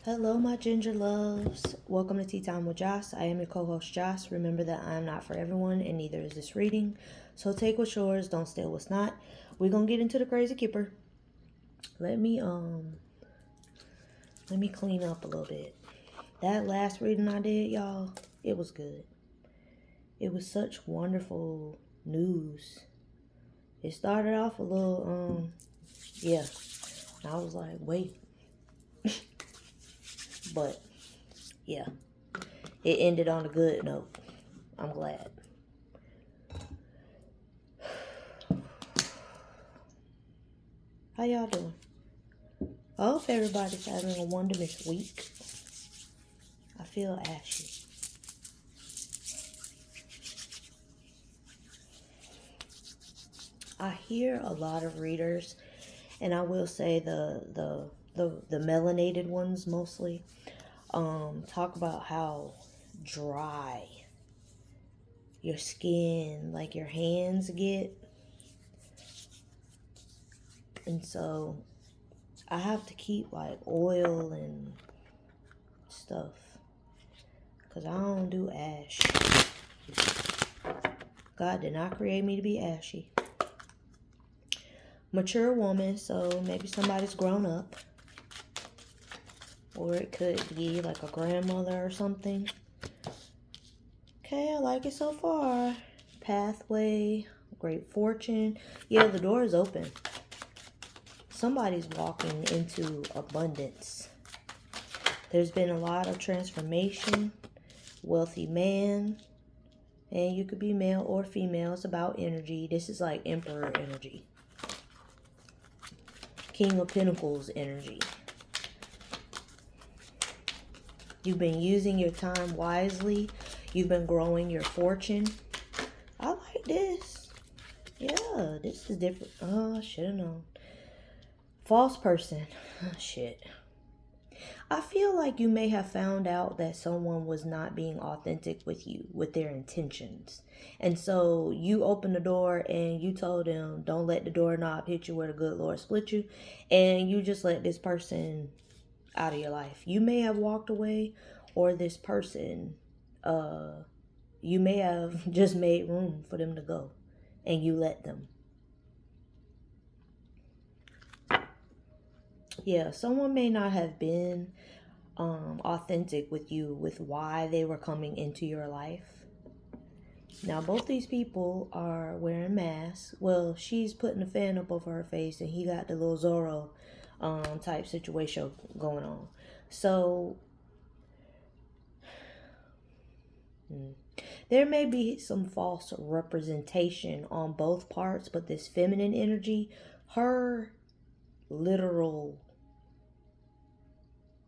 Hello, my ginger loves. Welcome to Tea Time with Joss. I am your co-host, Joss. Remember that I am not for everyone, and neither is this reading. So take what's yours, don't steal what's not. We're gonna get into the crazy keeper. Let me clean up a little bit. That last reading I did, y'all, it was good. It was such wonderful news. It started off a little, yeah. I was like, wait. But, yeah. It ended on a good note. I'm glad. How y'all doing? I hope everybody's having a wonderful week. I feel ashy. I hear a lot of readers, and I will say the melanated ones mostly, talk about how dry your skin, like your hands get. And so I have to keep like oil and stuff, because I don't do ash. God did not create me to be ashy. Mature woman, so maybe somebody's grown up. Or it could be like a grandmother or something. Okay, I like it so far. Pathway, great fortune. Yeah, the door is open. Somebody's walking into abundance. There's been a lot of transformation. Wealthy man. And you could be male or female. It's about energy. This is like Emperor energy. King of Pentacles energy. You've been using your time wisely. You've been growing your fortune. I like this. Yeah, this is different. Oh, I should have known. False person. Oh, shit. I feel like you may have found out that someone was not being authentic with you, with their intentions. And so you opened the door and you told them, don't let the doorknob hit you where the good Lord split you. And you just let this person out of your life. You may have walked away, or this person, you may have just made room for them to go and you let them. Yeah, someone may not have been authentic with you with why they were coming into your life. Now, both these people are wearing masks. Well, she's putting a fan up over her face, and he got the little Zorro type situation going on. So there may be some false representation on both parts, but this feminine energy, her literal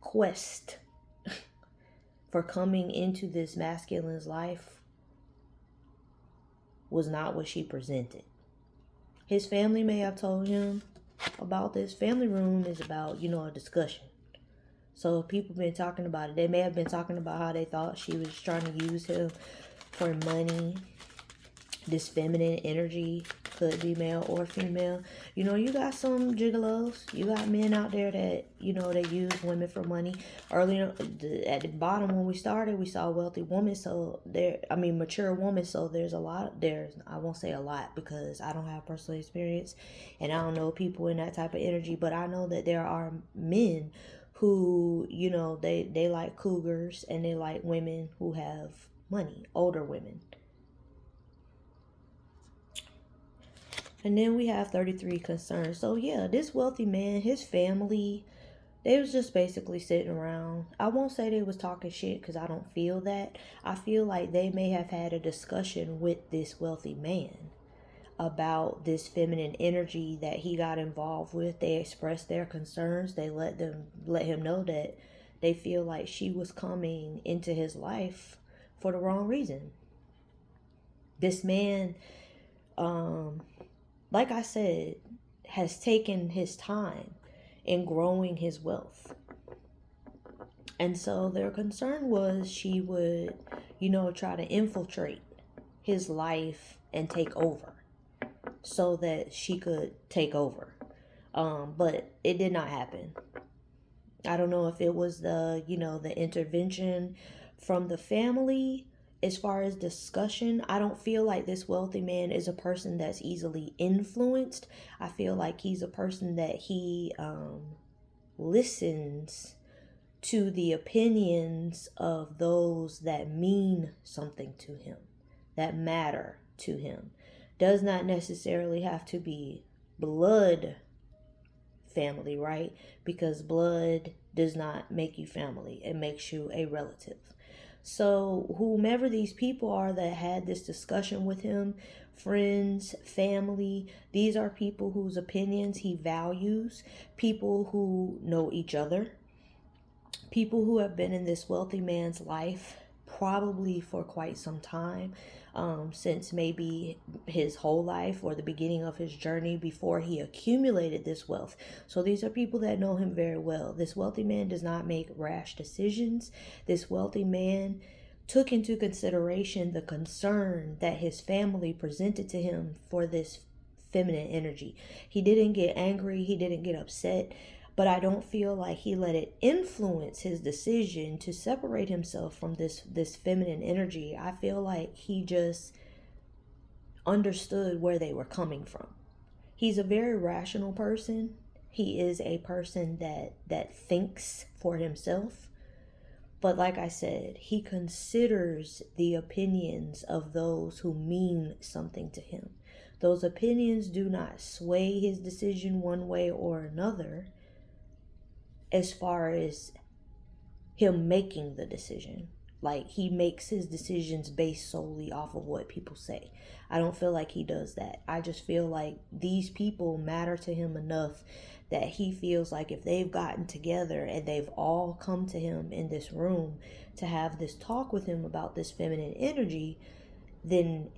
quest for coming into this masculine's life was not what she presented. His family may have told him about this. Family room is about, a discussion. So people been talking about it. They may have been talking about how they thought she was trying to use him for money. This feminine energy could be male or female. You got some gigolos. You got men out there that, they use women for money. Earlier, at the bottom when we started, we saw a wealthy woman. So mature woman. So there's a lot. I won't say a lot because I don't have personal experience. And I don't know people in that type of energy. But I know that there are men who, they like cougars. And they like women who have money. Older women. And then we have 33 concerns. So yeah, this wealthy man, his family, they was just basically sitting around. I won't say they was talking shit because I don't feel that. I feel like they may have had a discussion with this wealthy man about this feminine energy that he got involved with. They expressed their concerns. They let him know that they feel like she was coming into his life for the wrong reason. This man, like I said, has taken his time in growing his wealth. And so their concern was she would, try to infiltrate his life and take over so that she could take over. But it did not happen. I don't know if it was the, the intervention from the family as far as discussion. I don't feel like this wealthy man is a person that's easily influenced. I feel like he's a person that he listens to the opinions of those that mean something to him, that matter to him. Does not necessarily have to be blood family, right? Because blood does not make you family, it makes you a relative. So whomever these people are that had this discussion with him, friends, family, these are people whose opinions he values, people who know each other, people who have been in this wealthy man's life probably for quite some time, since maybe his whole life or the beginning of his journey before he accumulated this wealth. So these are people that know him very well. This wealthy man does not make rash decisions. This wealthy man took into consideration the concern that his family presented to him for this feminine energy. He didn't get angry, he didn't get upset, but I don't feel like he let it influence his decision to separate himself from this feminine energy. I feel like he just understood where they were coming from. He's a very rational person. He is a person that thinks for himself. But like I said, he considers the opinions of those who mean something to him. Those opinions do not sway his decision one way or another as far as him making the decision. Like, he makes his decisions based solely off of what people say. I don't feel like he does that. I just feel like these people matter to him enough that he feels like if they've gotten together and they've all come to him in this room to have this talk with him about this feminine energy, then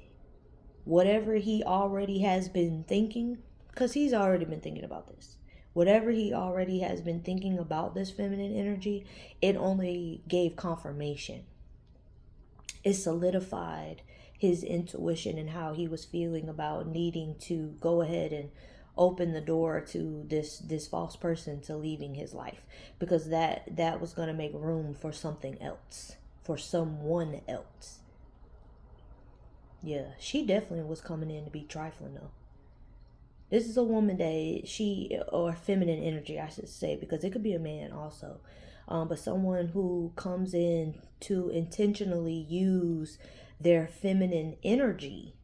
whatever he already has been thinking, because he's already been thinking about this, whatever he already has been thinking about this feminine energy, it only gave confirmation. It solidified his intuition and how he was feeling about needing to go ahead and open the door to this false person to leaving his life, because that was going to make room for something else, for someone else. Yeah, she definitely was coming in to be trifling though. This is a woman that or feminine energy, I should say, because it could be a man also. But someone who comes in to intentionally use their feminine energy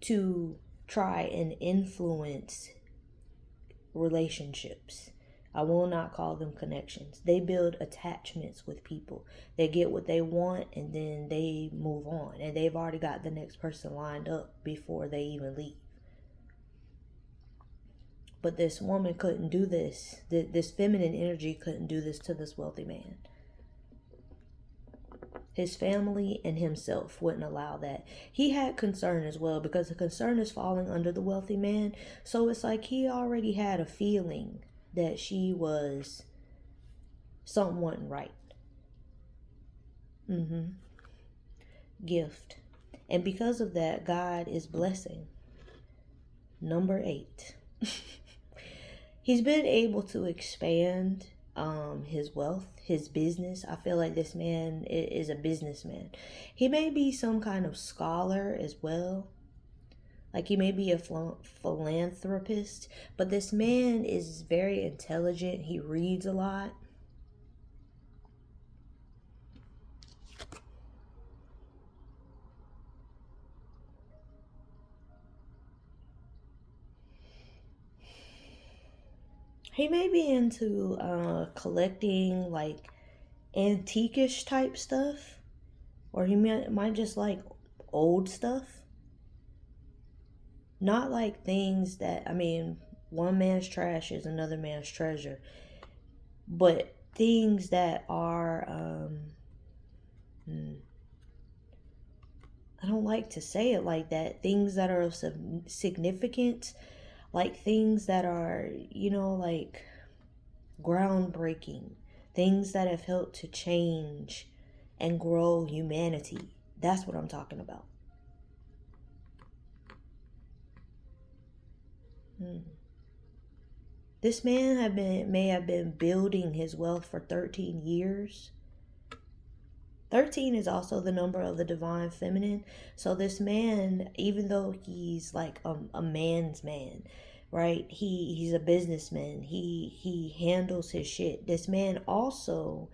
to try and influence relationships. I will not call them connections. They build attachments with people. They get what they want and then they move on. And they've already got the next person lined up before they even leave. But this woman couldn't do this. This feminine energy couldn't do this to this wealthy man. His family and himself wouldn't allow that. He had concern as well, because the concern is falling under the wealthy man. So it's like he already had a feeling that something wasn't right. Gift. And because of that, God is blessing. Number 8. He's been able to expand his wealth, his business. I feel like this man is a businessman. He may be some kind of scholar as well. Like, he may be a philanthropist, but this man is very intelligent. He reads a lot. He may be into collecting like antique-ish type stuff, or he might just like old stuff. Not like things that, one man's trash is another man's treasure, but things that are I don't like to say it like that, things that are of significance, like things that are, like groundbreaking, things that have helped to change and grow humanity. That's what I'm talking about. This man may have been building his wealth for 13 years. 13 is also the number of the divine feminine. So this man, even though he's like a man's man, right? He's a businessman. He handles his shit. This man also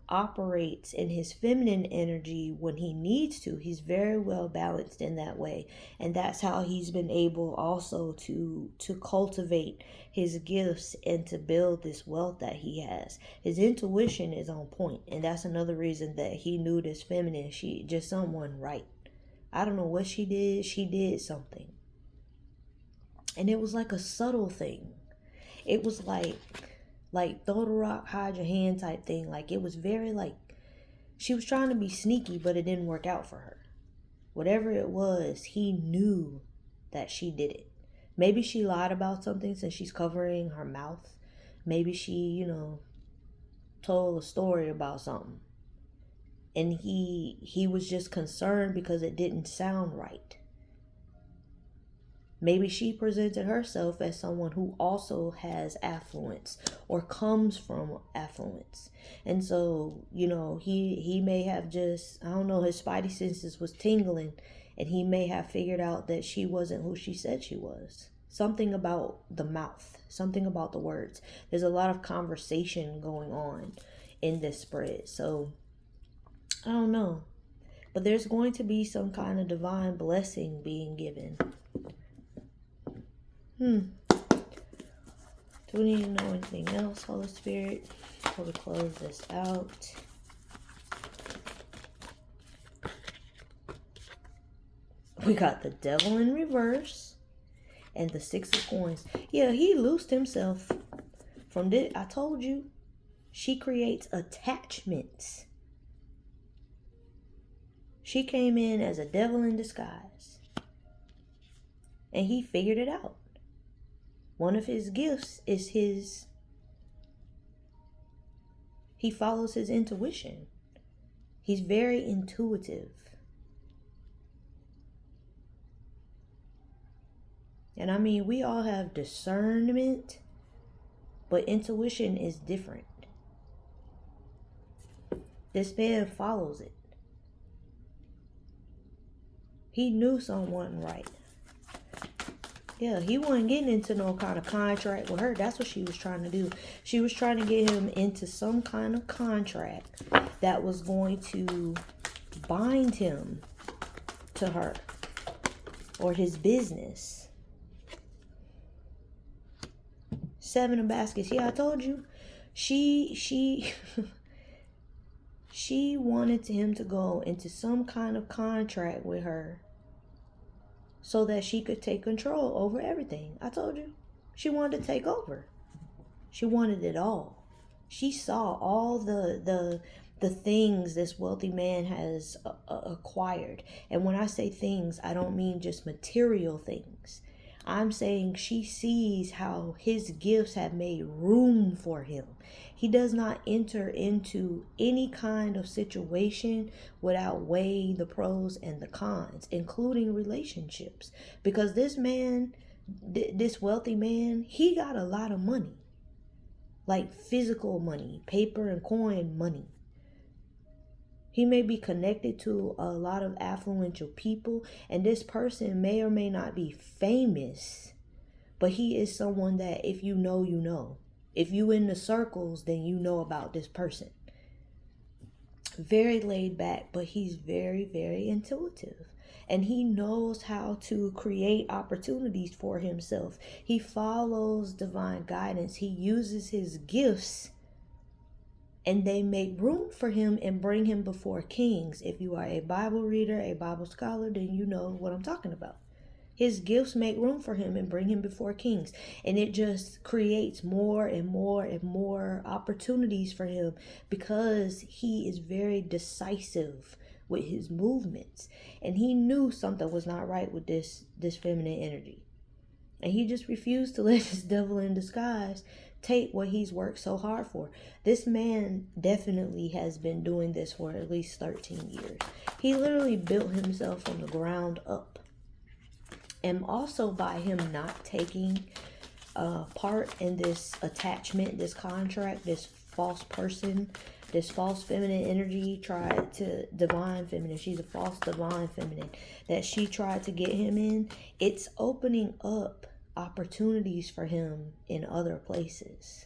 operates in his feminine energy when he needs to. He's very well balanced in that way, and that's how he's been able also to cultivate his gifts and to build this wealth that he has. His intuition is on point, and that's another reason that he knew this feminine, she just someone right. I don't know what she did something, and it was like a subtle thing. It was like throw the rock, hide your hand type thing. Like, it was very like, she was trying to be sneaky, but it didn't work out for her. Whatever it was, he knew that she did it. Maybe she lied about something since she's covering her mouth. Maybe she, told a story about something. And he was just concerned because it didn't sound right. Maybe she presented herself as someone who also has affluence or comes from affluence. And so, he may have just, I don't know, his spidey senses was tingling, and he may have figured out that she wasn't who she said she was. Something about the mouth, something about the words. There's a lot of conversation going on in this spread. So, I don't know. But there's going to be some kind of divine blessing being given. Do we need to know anything else, Holy Spirit, before we close this out? We got the devil in reverse and the 6 of coins. Yeah, he loosed himself from this. I told you, she creates attachments. She came in as a devil in disguise, and he figured it out. One of his gifts is he follows his intuition. He's very intuitive. And I mean, we all have discernment, but intuition is different. This man follows it. He knew something wasn't right. Yeah, he wasn't getting into no kind of contract with her. That's what she was trying to do. She was trying to get him into some kind of contract that was going to bind him to her or his business. 7 of baskets. Yeah, I told you. She wanted him to go into some kind of contract with her so that she could take control over everything. I told you. She wanted to take over. She wanted it all. She saw all the things this wealthy man has acquired. And when I say things, I don't mean just material things. I'm saying she sees how his gifts have made room for him. He does not enter into any kind of situation without weighing the pros and the cons, including relationships. Because this man, this wealthy man, he got a lot of money. Like physical money, paper and coin money. He may be connected to a lot of affluential people, and this person may or may not be famous, but he is someone that if you know, you know. If you in the circles, then you know about this person. Very laid back, but he's very, very intuitive. And he knows how to create opportunities for himself. He follows divine guidance. He uses his gifts, and they make room for him and bring him before kings. If you are a Bible reader, a Bible scholar, then you know what I'm talking about. His gifts make room for him and bring him before kings. And it just creates more and more and more opportunities for him because he is very decisive with his movements. And he knew something was not right with this feminine energy. And he just refused to let this devil in disguise take what he's worked so hard for. This man definitely has been doing this for at least 13 years. He literally built himself from the ground up. And also by him not taking part in this attachment, this contract, this false person, this false feminine energy tried to divine feminine. She's a false divine feminine that she tried to get him in. It's opening up opportunities for him in other places.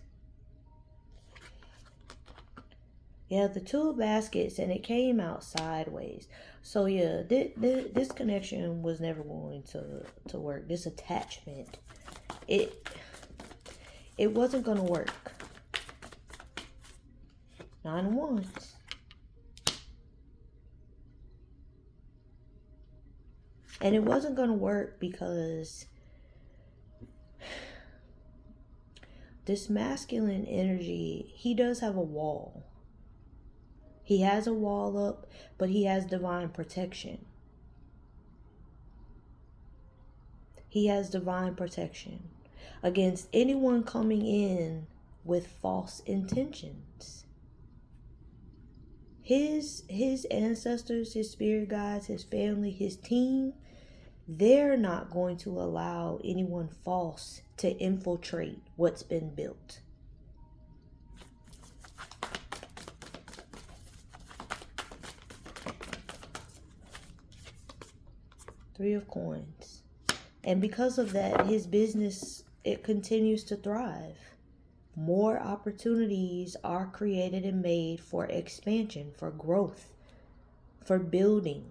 Yeah, the two baskets, and it came out sideways. So yeah, this connection was never going to work. This attachment, it wasn't going to work. 9 of Wands. And it wasn't going to work because this masculine energy, he does have a wall. He has a wall up, but he has divine protection. He has divine protection against anyone coming in with false intentions. His ancestors, his spirit guides, his family, his team, they're not going to allow anyone false to infiltrate what's been built. Three of Coins. And because of that, his business, it continues to thrive. More opportunities are created and made for expansion, for growth, for building.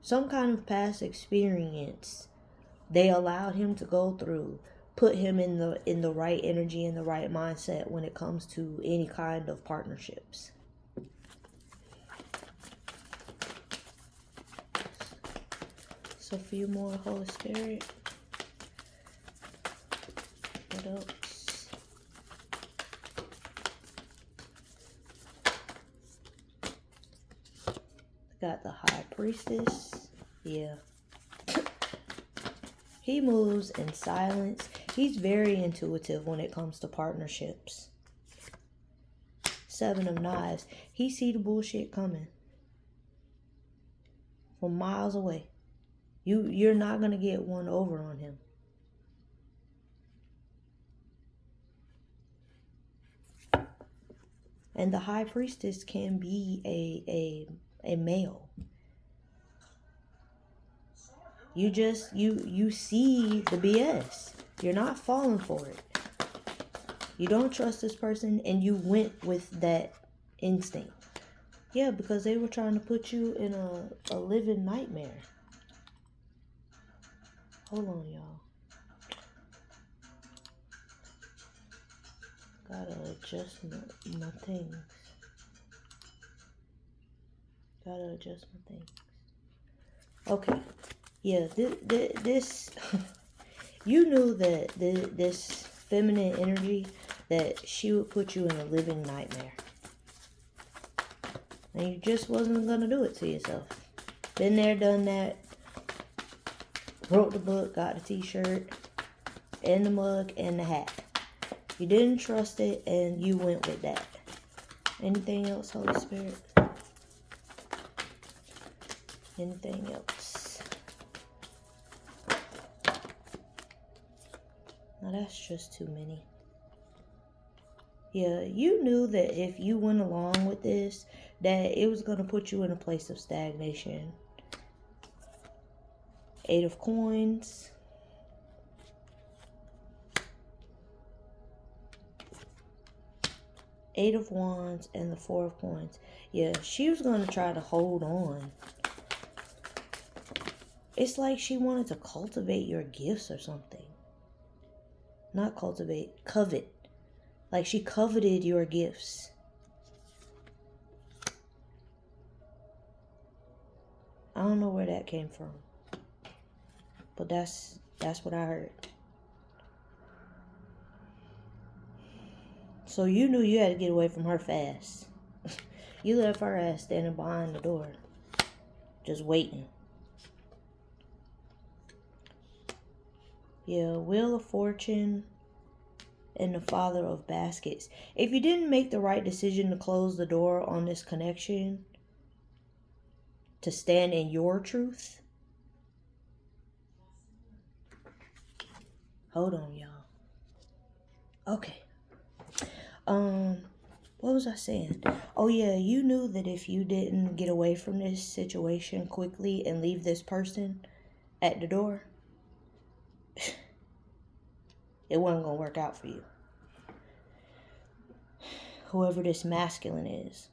Some kind of past experience they allowed him to go through, put him in the right energy and the right mindset when it comes to any kind of partnerships. So a few more, Holy Spirit. What else? Got the High Priestess. Yeah. He moves in silence. He's very intuitive when it comes to partnerships. 7 of Knives. He see the bullshit coming from miles away. You're not going to get one over on him. And the High Priestess can be a male. You see the BS. You're not falling for it. You don't trust this person, and you went with that instinct. Yeah, because they were trying to put you in a living nightmare. Hold on, y'all. Gotta adjust my things. Gotta adjust my things. Okay. Yeah, this you knew that this feminine energy, that she would put you in a living nightmare. And you just wasn't going to do it to yourself. Been there, done that. Wrote the book, got the t-shirt, and the mug, and the hat. You didn't trust it, and you went with that. Anything else, Holy Spirit? Anything else? Now that's just too many. Yeah, you knew that if you went along with this, that it was going to put you in a place of stagnation. 8 of Coins. Eight of Wands and the 4 of Coins. Yeah, she was going to try to hold on. It's like she wanted to cultivate your gifts or something. Not cultivate, covet. Like she coveted your gifts. I don't know where that came from. But that's what I heard. So you knew you had to get away from her fast. You left her ass standing behind the door. Just waiting. Yeah, Wheel of Fortune and the Father of Baskets. If you didn't make the right decision to close the door on this connection, to stand in your truth, Hold on, y'all. Okay. What was I saying? Oh yeah, you knew that if you didn't get away from this situation quickly and leave this person at the door, it wasn't gonna work out for you. Whoever this masculine is.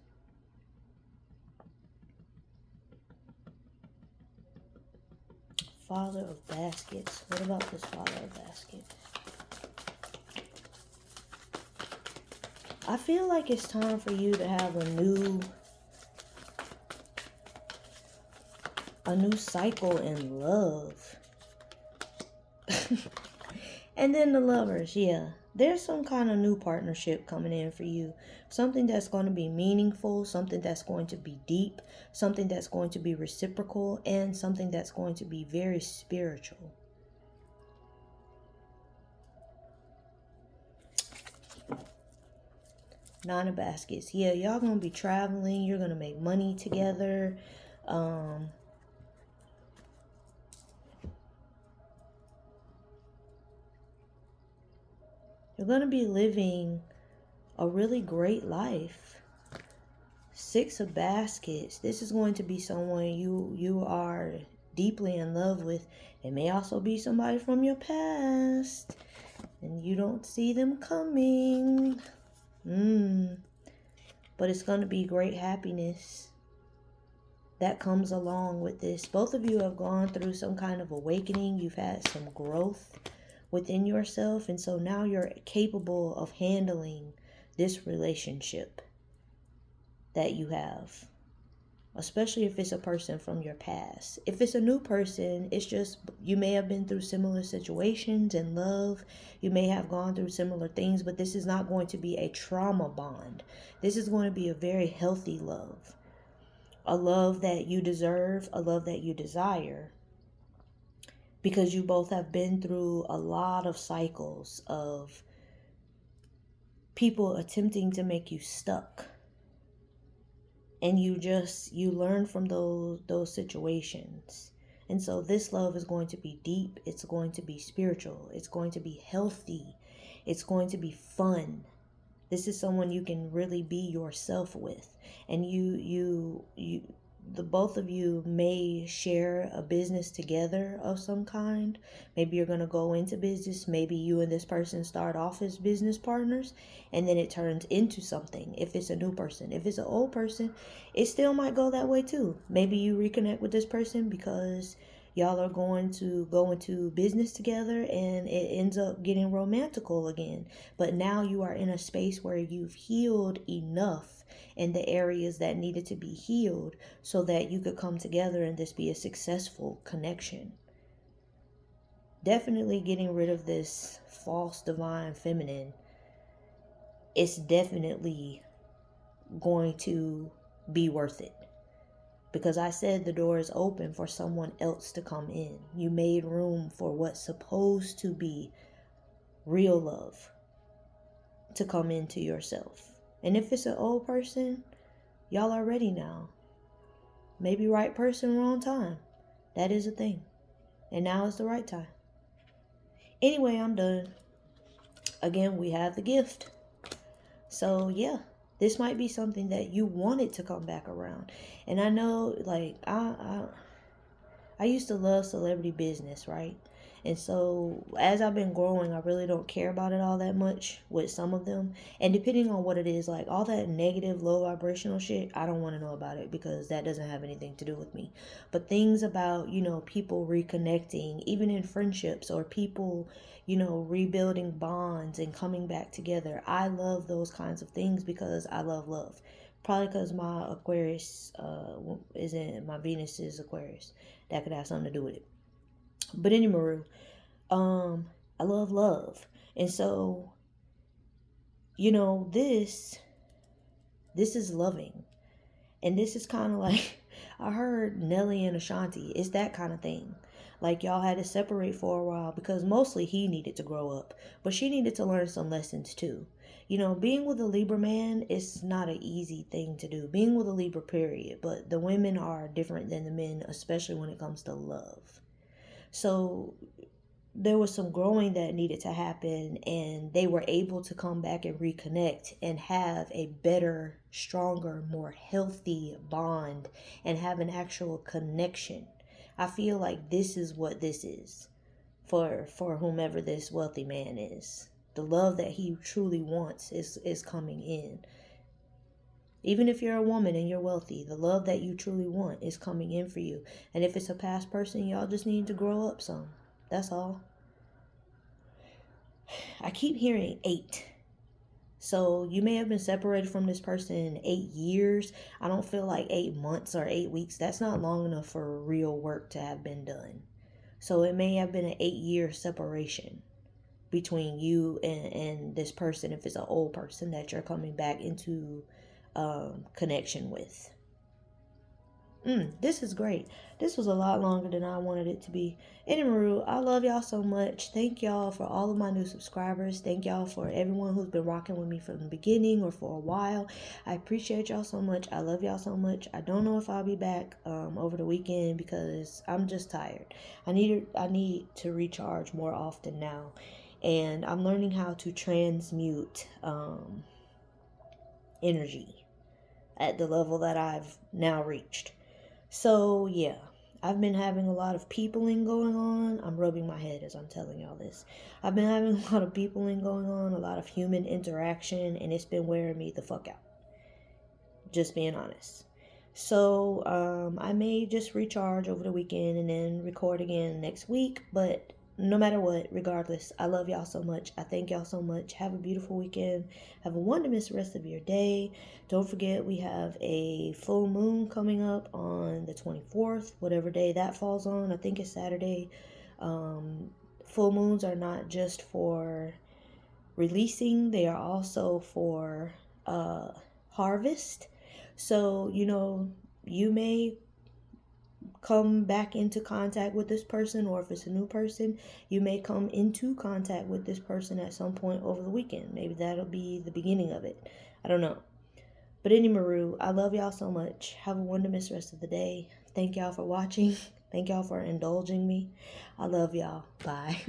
Father of baskets. What about this father of baskets? I feel like it's time for you to have a new cycle in love. And then the lovers, yeah. There's some kind of new partnership coming in for you. Something that's going to be meaningful, something that's going to be deep, something that's going to be reciprocal, and something that's going to be very spiritual. Nine of baskets. Yeah, y'all going to be traveling. You're going to make money together. You're going to be living a really great life. Six of baskets. This is going to be someone you are deeply in love with. It may also be somebody from your past and you don't see them coming. But it's going to be great happiness that comes along with this. Both of you have gone through some kind of awakening. You've had some growth within yourself, and so now you're capable of handling this relationship that you have, especially if it's a person from your past. If it's a new person, it's just you may have been through similar situations in love. You may have gone through similar things, but this is not going to be a trauma bond. This is going to be a very healthy love, a love that you deserve, a love that you desire, because you both have been through a lot of cycles of people attempting to make you stuck. And you learn from those situations. And so this love is going to be deep. It's going to be spiritual. It's going to be healthy. It's going to be fun. This is someone you can really be yourself with. And the both of you may share a business together of some kind. Maybe you're going to go into business. Maybe you and this person start off as business partners and then it turns into something. If it's a new person, if it's an old person, it still might go that way too. Maybe you reconnect with this person because y'all are going to go into business together and it ends up getting romantical again. But now you are in a space where you've healed enough in the areas that needed to be healed so that you could come together and this be a successful connection. Definitely getting rid of this false divine feminine. It's definitely going to be worth it. Because I said the door is open for someone else to come in. You made room for what's supposed to be real love to come into yourself. And if it's an old person, y'all are ready now. Maybe right person, wrong time. That is a thing. And now is the right time. Anyway, I'm done. Again, we have the gift. So yeah, this might be something that you wanted to come back around. And I know, like, I used to love celebrity business, right? And so as I've been growing, I really don't care about it all that much with some of them. And depending on what it is, like all that negative, low vibrational shit, I don't want to know about it because that doesn't have anything to do with me. But things about, people reconnecting, even in friendships, or people, rebuilding bonds and coming back together. I love those kinds of things because I love love. Probably because my Aquarius my Venus is Aquarius. That could have something to do with it. But anyway, I love love. And so, this is loving. And this is kind of like, I heard Nelly and Ashanti. It's that kind of thing. Like y'all had to separate for a while because mostly he needed to grow up. But she needed to learn some lessons too. Being with a Libra man is not an easy thing to do. Being with a Libra, period. But the women are different than the men, especially when it comes to love. So there was some growing that needed to happen, and they were able to come back and reconnect and have a better, stronger, more healthy bond and have an actual connection. I feel like this is what this is for whomever this wealthy man is. The love that he truly wants is coming in. Even if you're a woman and you're wealthy, the love that you truly want is coming in for you. And if it's a past person, y'all just need to grow up some. That's all. I keep hearing 8. So you may have been separated from this person 8 years. I don't feel like 8 months or 8 weeks. That's not long enough for real work to have been done. So it may have been an 8-year separation between you and this person, if it's an old person that you're coming back into connection with. This is great. This was a lot longer than I wanted it to be. Anyway, I love y'all so much. Thank y'all for all of my new subscribers. Thank y'all for everyone who's been rocking with me from the beginning or for a while. I appreciate y'all so much. I love y'all so much. I don't know if I'll be back over the weekend because I'm just tired. I need to recharge more often now. And I'm learning how to transmute energy at the level that I've now reached. So, yeah, I've been having a lot of peopling going on. I'm rubbing my head as I'm telling y'all this. I've been having a lot of peopling going on, a lot of human interaction, and it's been wearing me the fuck out. Just being honest. So, I may just recharge over the weekend and then record again next week, but no matter what, regardless, I love y'all so much. I thank y'all so much. Have a beautiful weekend. Have a wonderful rest of your day. Don't forget, we have a full moon coming up on the 24th, whatever day that falls on. I think it's Saturday. Full moons are not just for releasing, they are also for harvest. So, you may come back into contact with this person, or if it's a new person, you may come into contact with this person at some point over the weekend. Maybe that'll be the beginning of it. I don't know. But anyway, I love y'all so much. Have a wonderful rest of the day. Thank y'all for watching. Thank y'all for indulging me. I love y'all. Bye.